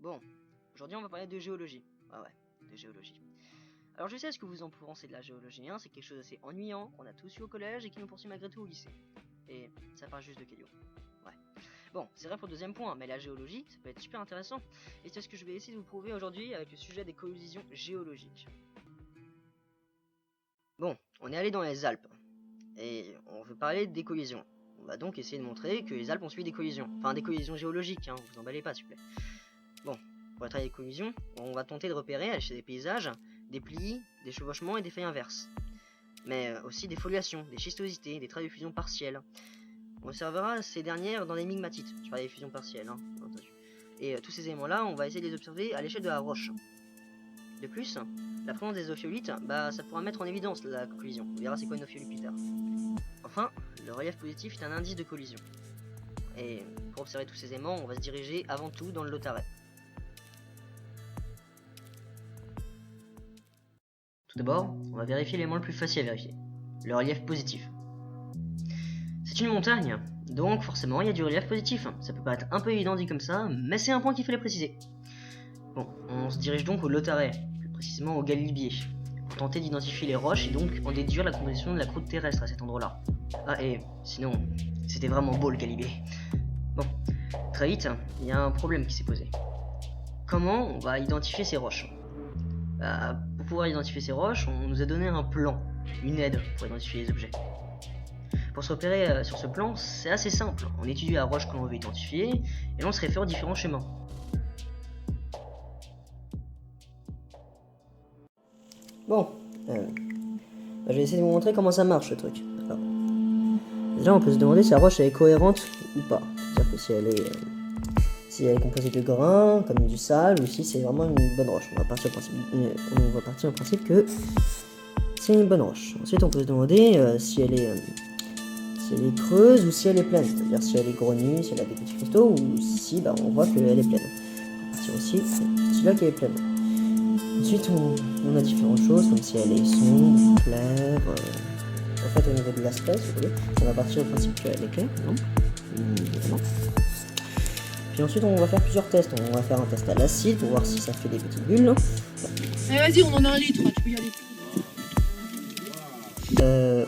Bon, aujourd'hui on va parler de géologie. Ah ouais, de géologie. Alors je sais ce que vous en pensez de la géologie, hein, c'est quelque chose d'assez ennuyant, qu'on a tous eu au collège et qui nous poursuit malgré tout au lycée. Et ça part juste de cailloux. Ouais. Bon, c'est vrai pour le deuxième point, mais la géologie, ça peut être super intéressant. Et c'est ce que je vais essayer de vous prouver aujourd'hui avec le sujet des collisions géologiques. Bon, on est allé dans les Alpes, et on veut parler des collisions. On va donc essayer de montrer que les Alpes ont suivi des collisions. Enfin, des collisions géologiques, hein, vous emballez pas s'il vous plaît. Bon, pour travailler les collisions, on va tenter de repérer à l'échelle des paysages des plis, des chevauchements et des failles inverses. Mais aussi des foliations, des schistosités, des traits de fusion partielle. On observera ces dernières dans les migmatites, je parle des fusions partielles, hein, entendu. Et tous ces éléments-là, on va essayer de les observer à l'échelle de la roche. De plus, la présence des ophiolites, ça pourra mettre en évidence la collision. On verra c'est quoi une ophiolite plus tard. Enfin, le relief positif est un indice de collision. Et pour observer tous ces aimants, on va se diriger avant tout dans le Lautaret. Tout d'abord, on va vérifier l'élément le plus facile à vérifier, le relief positif. C'est une montagne, donc forcément il y a du relief positif. Ça peut paraître un peu évident dit comme ça, mais c'est un point qu'il fallait préciser. Bon, on se dirige donc au Lautaret, plus précisément au Galibier, pour tenter d'identifier les roches et donc en déduire la composition de la croûte terrestre à cet endroit-là. Ah, et sinon, c'était vraiment beau le Galibier. Bon, très vite, il y a un problème qui s'est posé. Comment on va identifier ces roches ? Pour pouvoir identifier ces roches, on nous a donné un plan, une aide pour identifier les objets. Pour se repérer sur ce plan, c'est assez simple. On étudie la roche que l'on veut identifier et l'on se réfère aux différents schémas. Bon, je vais essayer de vous montrer comment ça marche ce truc. Alors, déjà, on peut se demander si la roche elle est cohérente ou pas. C'est-à-dire que si elle est composée de grains, comme du sable, ou si c'est vraiment une bonne roche. On va partir du principe que c'est une bonne roche. Ensuite, on peut se demander si elle est creuse ou si elle est pleine. C'est-à-dire si elle est grenue, si elle a des petits cristaux, ou si on voit qu'elle est pleine. On va partir aussi de celui-là qui est pleine. Ensuite, on a différentes choses, comme si elle est sombre, claire. En fait, au niveau de l'aspect, si vous voulez, ça va partir du principe qu'elle est claire, non ? Non. Puis ensuite, on va faire plusieurs tests. On va faire un test à l'acide pour voir si ça fait des petites bulles. Allez, vas-y, on en a 1 litre, tu peux y aller.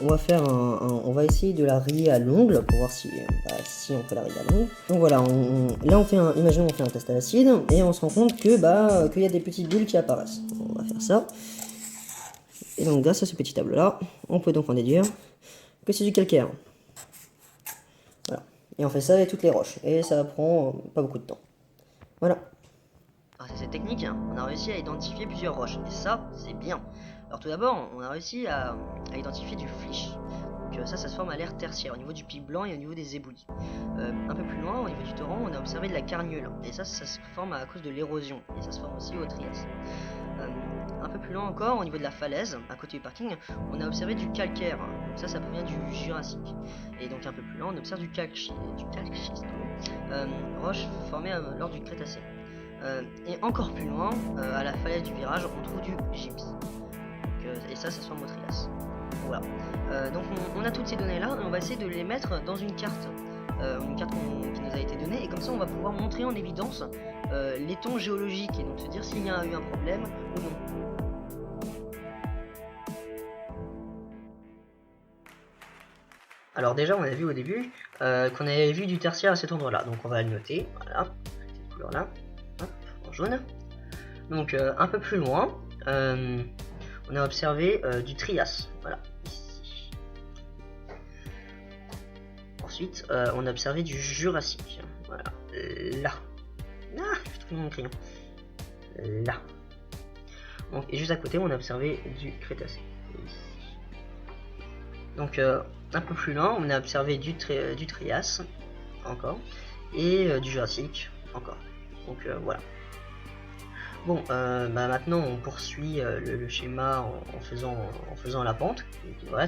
On va essayer de la rier à l'ongle pour voir si on peut la rier à l'ongle. Donc voilà, imaginons on fait un test à l'acide et on se rend compte que qu'il y a des petites bulles qui apparaissent. On va faire ça. Et donc grâce à ce petit tableau là, on peut donc en déduire que c'est du calcaire. Voilà. Et on fait ça avec toutes les roches et ça prend pas beaucoup de temps. Voilà. Grâce à cette technique, on a réussi à identifier plusieurs roches et ça, c'est bien. Alors tout d'abord, on a réussi à identifier du flysch. Donc ça se forme à l'ère tertiaire, au niveau du pic blanc et au niveau des éboulis. Un peu plus loin, au niveau du torrent, on a observé de la carniole. Et ça se forme à cause de l'érosion. Et ça se forme aussi au Trias. Un peu plus loin encore, au niveau de la falaise, à côté du parking, on a observé du calcaire. Donc ça provient du Jurassique. Et donc un peu plus loin, on observe du calcschiste, roche formée lors du Crétacé. Et encore plus loin, à la falaise du virage, on trouve du gypse. Et ça se forme au Trias. Voilà. Donc on a toutes ces données là et on va essayer de les mettre dans une carte. Une carte qui nous a été donnée et comme ça on va pouvoir montrer en évidence les tons géologiques et donc se dire s'il y a eu un problème ou non. Alors déjà on a vu au début qu'on avait vu du tertiaire à cet endroit là, donc on va le noter, voilà, cette couleur là, hop, en jaune. Donc un peu plus loin, on a observé du Trias, voilà, ici. Ensuite, on a observé du Jurassique, voilà, là. Ah, je trouve mon crayon. Là. Donc, et juste à côté, on a observé du Crétacé, ici. Donc, un peu plus loin, on a observé du Trias, encore, et du Jurassique, encore. Donc, voilà. Bon, maintenant on poursuit le schéma en faisant la pente.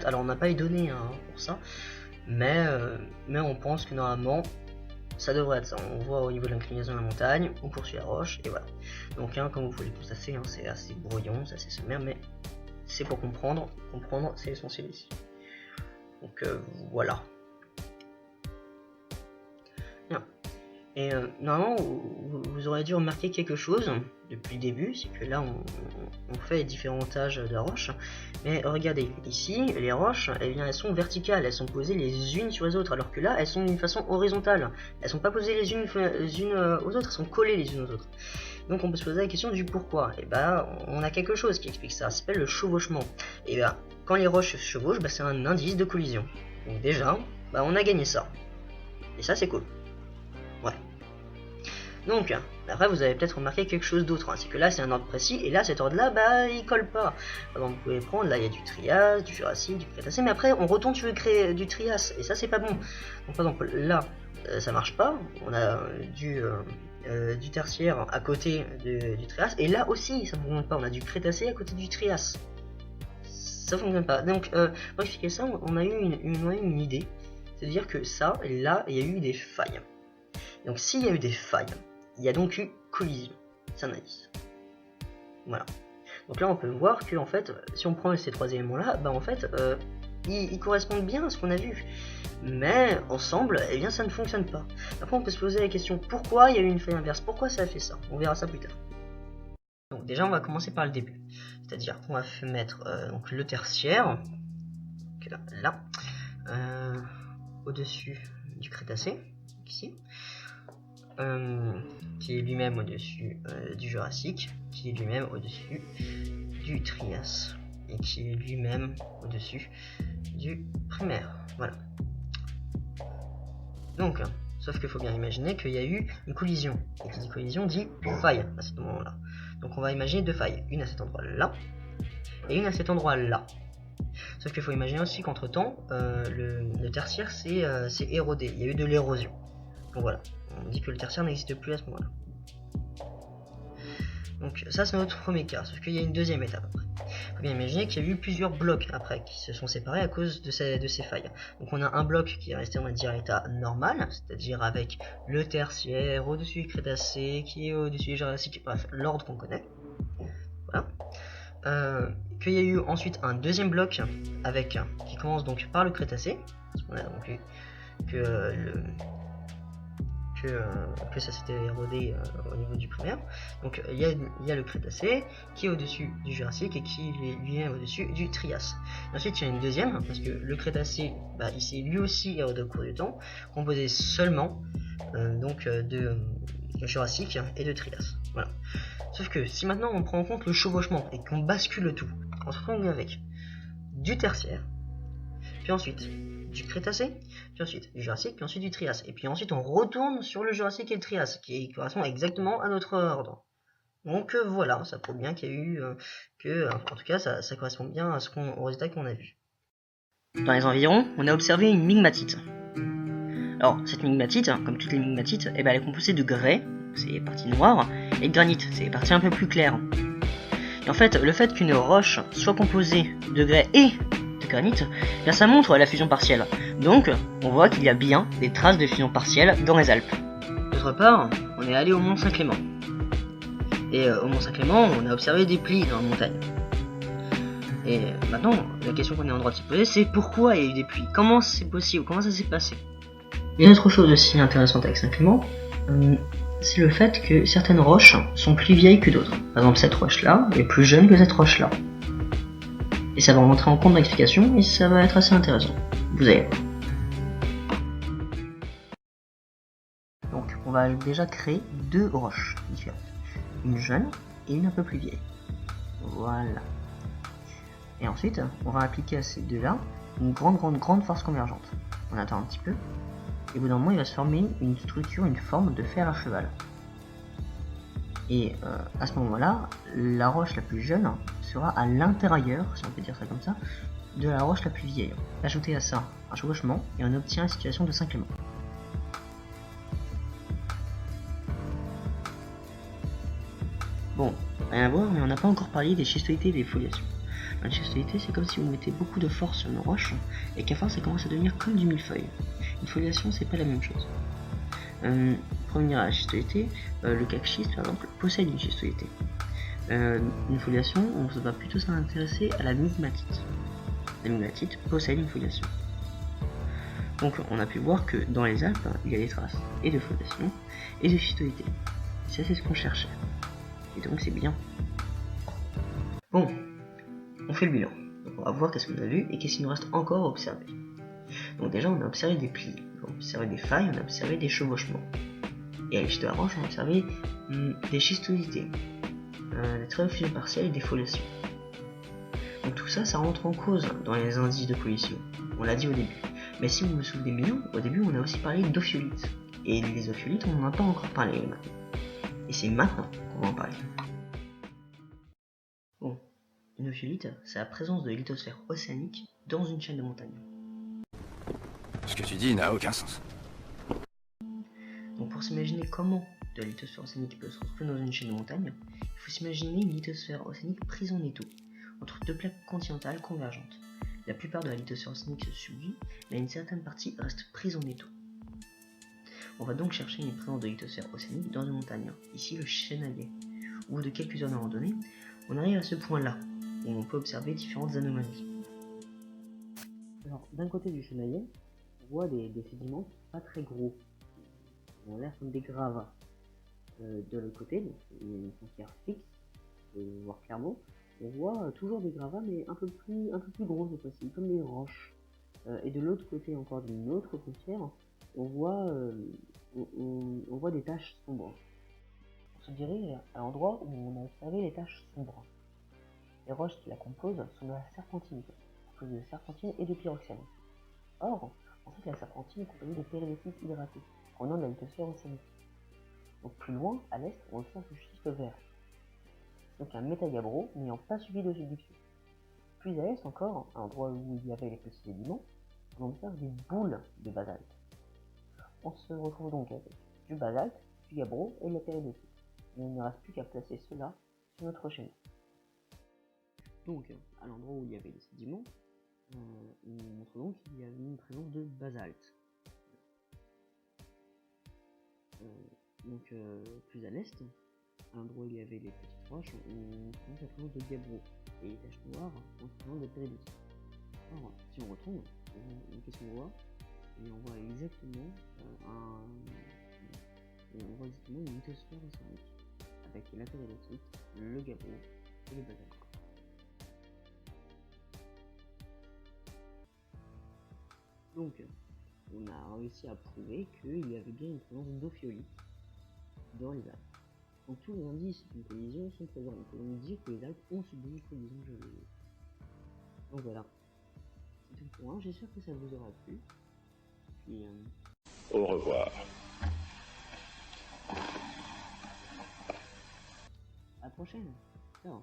Alors on n'a pas eu donné pour ça, mais on pense que normalement ça devrait être ça. On voit au niveau de l'inclinaison de la montagne, on poursuit la roche, et voilà. Donc comme vous pouvez le constater, c'est assez brouillon, c'est assez sommaire, mais c'est pour comprendre c'est essentiel ici. Donc voilà. Bien. Et normalement, vous aurez dû remarquer quelque chose depuis le début, c'est que là on fait différents âges de roches, mais regardez, ici les roches, eh bien, elles sont verticales, elles sont posées les unes sur les autres, alors que là elles sont d'une façon horizontale, elles sont pas posées les unes aux autres, elles sont collées les unes aux autres. Donc on peut se poser la question du pourquoi, et bah on a quelque chose qui explique ça, ça s'appelle le chevauchement. Et bah quand les roches se chevauchent, bah, c'est un indice de collision. Donc déjà, bah, on a gagné ça, et ça c'est cool. Ouais. Donc, après vous avez peut-être remarqué quelque chose d'autre, hein. C'est que là c'est un ordre précis, et là cet ordre là, bah il colle pas. Alors, vous pouvez prendre, là il y a du Trias, du Jurassique, du Crétacé, mais après on retourne sur du Trias, et ça c'est pas bon. Donc par exemple là, ça marche pas, on a du Tertiaire à côté du Trias, et là aussi ça fonctionne pas, on a du Crétacé à côté du Trias. Ça fonctionne pas. Donc pour expliquer ça, on a eu une idée, c'est-à-dire que ça, là, il y a eu des failles. Donc s'il y a eu des failles, il y a donc eu collision. C'est un indice. Voilà. Donc là on peut voir que en fait, si on prend ces trois éléments là, bah en fait, ils correspondent bien à ce qu'on a vu. Mais ensemble, eh bien ça ne fonctionne pas. Après on peut se poser la question, pourquoi il y a eu une faille inverse? Pourquoi ça a fait ça? On verra ça plus tard. Donc déjà on va commencer par le début. C'est-à-dire qu'on va mettre donc le tertiaire, là, au-dessus du Crétacé, ici. Qui est lui-même au-dessus du Jurassique, qui est lui-même au-dessus du Trias, et qui est lui-même au-dessus du Primaire. Voilà. Donc, sauf qu'il faut bien imaginer qu'il y a eu une collision, et qui dit collision dit faille à ce moment-là. Donc on va imaginer deux failles, une à cet endroit-là, et une à cet endroit-là. Sauf qu'il faut imaginer aussi qu'entre-temps, le tertiaire s'est érodé, il y a eu de l'érosion. Donc voilà, on dit que le tertiaire n'existe plus à ce moment-là. Donc ça c'est notre premier cas, sauf qu'il y a une deuxième étape après. Il faut bien imaginer qu'il y a eu plusieurs blocs après qui se sont séparés à cause de ces failles. Donc on a un bloc qui est resté, on va dire, à l'état normal, c'est-à-dire avec le tertiaire au-dessus du Crétacé, qui est au-dessus du Jurassique, bref, l'ordre qu'on connaît. Voilà. Qu'il y a eu ensuite un deuxième bloc avec qui commence donc par le Crétacé, parce qu'on a donc eu que ça s'était érodé au niveau du Primaire. Donc il y a le Crétacé qui est au-dessus du Jurassique et qui lui-même au-dessus du Trias. Et ensuite il y a une deuxième, parce que le Crétacé, bah, il s'est lui aussi érodé au cours du temps, composé seulement de Jurassique et de Trias. Voilà. Sauf que si maintenant on prend en compte le chevauchement et qu'on bascule tout, on se retrouve avec du Tertiaire, puis ensuite du Crétacé, puis ensuite du Jurassique, puis ensuite du Trias. Et puis ensuite on retourne sur le Jurassique et le Trias, qui correspond exactement à notre ordre. Donc voilà, ça prouve bien qu'il y a eu en tout cas ça correspond bien à au résultat qu'on a vu. Dans les environs, on a observé une migmatite. Alors cette migmatite, comme toutes les migmatites, elle est composée de grès, c'est les parties noires, et de granit, c'est les parties un peu plus claires. Et en fait, le fait qu'une roche soit composée de grès et de granit, bien ça montre la fusion partielle. Donc, on voit qu'il y a bien des traces de fusion partielle dans les Alpes. D'autre part, on est allé au Mont Saint-Clément. Et au Mont Saint-Clément, on a observé des plis dans la montagne. Et maintenant, la question qu'on est en droit de se poser, c'est pourquoi il y a eu des plis? Comment c'est possible? Comment ça s'est passé? Une autre chose aussi intéressante avec Saint-Clément, c'est le fait que certaines roches sont plus vieilles que d'autres. Par exemple, cette roche-là est plus jeune que cette roche-là. Et ça va rentrer en compte dans l'explication et ça va être assez intéressant. Vous allez voir. Donc, on va déjà créer deux roches différentes. Une jeune et une un peu plus vieille. Voilà. Et ensuite, on va appliquer à ces deux-là une grande force convergente. On attend un petit peu. Et au bout d'un moment, il va se former une structure, une forme de fer à cheval. Et à ce moment-là, la roche la plus jeune sera à l'intérieur, si on peut dire ça comme ça, de la roche la plus vieille. Ajoutez à ça un chevauchement et on obtient la situation de Saint-Clément. Bon, rien à voir, mais on n'a pas encore parlé des schistoïtés et des foliations. La schistoïté, c'est comme si vous mettez beaucoup de force sur une roche et qu'à force ça commence à devenir comme du millefeuille. Une foliation, c'est pas la même chose. Pour revenir à la schistoïté, le calcschiste par exemple possède une schistoïté. Une foliation, on va plutôt s'intéresser à la migmatite. La migmatite possède une foliation. Donc on a pu voir que dans les Alpes, il y a des traces et de fondation et de schistosité. Ça c'est ce qu'on cherchait. Et donc c'est bien. Bon, on fait le bilan. Donc on va voir qu'est-ce qu'on a vu et qu'est-ce qu'il nous reste encore à observer. Donc déjà on a observé des plis, on a observé des failles, on a observé des chevauchements. Et à l'échelle de la roche on a observé des schistosités, des traits de fusion partielle et des foliations. Donc tout ça, ça rentre en cause dans les indices de pollution. On l'a dit au début. Mais si vous vous souvenez bien, au début on a aussi parlé d'ophiolites. Et les ophiolites, on n'en a pas encore parlé maintenant. Et c'est maintenant qu'on va en parler. Bon, une ophiolite, c'est la présence de lithosphère océanique dans une chaîne de montagnes. Ce que tu dis n'a aucun sens. Donc pour s'imaginer comment de la lithosphère océanique peut se retrouver dans une chaîne de montagnes, il faut s'imaginer une lithosphère océanique prise en étau, entre deux plaques continentales convergentes. La plupart de la lithosphère océanique se subdue, mais une certaine partie reste prise en étau. On va donc chercher une présence de lithosphère océanique dans une montagne, ici le Chenalier. Au bout de quelques heures de randonnée, on arrive à ce point-là, où on peut observer différentes anomalies. Alors, d'un côté du Chenalier, on voit des sédiments pas très gros, qui ont l'air comme des gravats. De l'autre côté, donc une frontière fixe, voire clairement, on voit toujours des gravats, mais un peu plus gros cette fois-ci, comme des roches. Et de l'autre côté encore d'une autre frontière, on voit des taches sombres. On se dirige à l'endroit où on a observé les taches sombres. Les roches qui la composent sont de la serpentine, composée de serpentine et de pyroxène. Or, en fait, la serpentine est composée de péridotites hydratés, provenant de la lithosphère océanique. Donc plus loin, à l'est, on observe le schiste vert. Donc un métagabbro n'ayant pas subi de subduction. Plus à l'est encore, à l'endroit où il y avait les petits sédiments, on observe des boules de basalte. On se retrouve donc avec du basalte, du gabbro et de la péridotite. Mais il ne reste plus qu'à placer cela sur notre schéma. Donc, à l'endroit où il y avait les sédiments, on montre donc qu'il y avait une présence de basalte. Plus à l'est, à l'endroit où il y avait les petites roches, on trouve la présence de gabbro et les taches noires en présence de péridotite. Alors, si on retourne, qu'est-ce qu'on voit? Et on voit exactement une lithosphère océanique avec la péridotite, le gabbro et le basalte. Donc, on a réussi à prouver qu'il y avait bien une présence d'ophiolites dans les Alpes. Donc tous les indices d'une collision sont présents. On peut donc dire que les Alpes ont subi une collision géologique. Donc voilà. C'est tout pour moi. J'espère que ça vous aura plu. Puis, Au revoir. à la prochaine. Ciao.